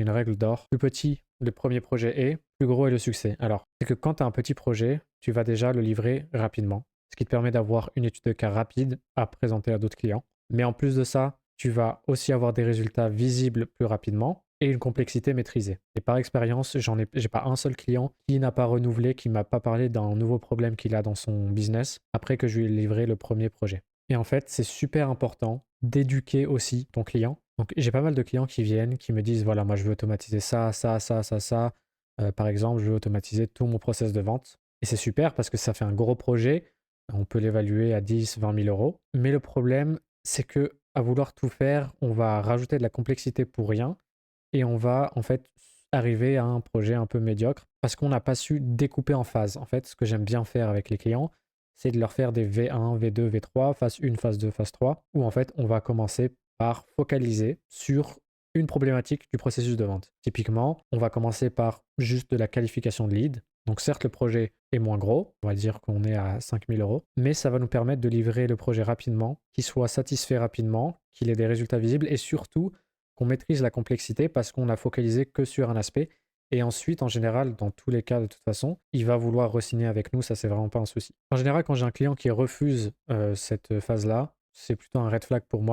une règle d'or. Plus petit le premier projet est, plus gros est le succès. Alors, c'est que quand tu as un petit projet, tu vas déjà le livrer rapidement, ce qui te permet d'avoir une étude de cas rapide à présenter à d'autres clients. Mais en plus de ça, tu vas aussi avoir des résultats visibles plus rapidement et une complexité maîtrisée. Et par expérience, j'ai pas un seul client qui n'a pas renouvelé, qui m'a pas parlé d'un nouveau problème qu'il a dans son business après que je lui ai livré le premier projet. Et en fait, c'est super important d'éduquer aussi ton client. Donc, j'ai pas mal de clients qui viennent, qui me disent, voilà, moi, je veux automatiser ça, ça, ça, ça, ça. Par exemple, je veux automatiser tout mon process de vente. Et c'est super parce que ça fait un gros projet. On peut l'évaluer à 10, 20 000 euros. Mais le problème, c'est que à vouloir tout faire, on va rajouter de la complexité pour rien et on va en fait arriver à un projet un peu médiocre parce qu'on n'a pas su découper en phases. En fait, ce que j'aime bien faire avec les clients, c'est de leur faire des V1, V2, V3, phase 1, phase 2, phase 3, où en fait, on va commencer par focaliser sur une problématique du processus de vente. Typiquement, on va commencer par juste de la qualification de lead. Donc certes, le projet est moins gros, on va dire qu'on est à 5 000 euros, mais ça va nous permettre de livrer le projet rapidement, qu'il soit satisfait rapidement, qu'il ait des résultats visibles et surtout qu'on maîtrise la complexité parce qu'on a focalisé que sur un aspect. Et ensuite, en général, dans tous les cas, de toute façon, il va vouloir re-signer avec nous, ça c'est vraiment pas un souci. En général, quand j'ai un client qui refuse cette phase-là, c'est plutôt un red flag pour moi.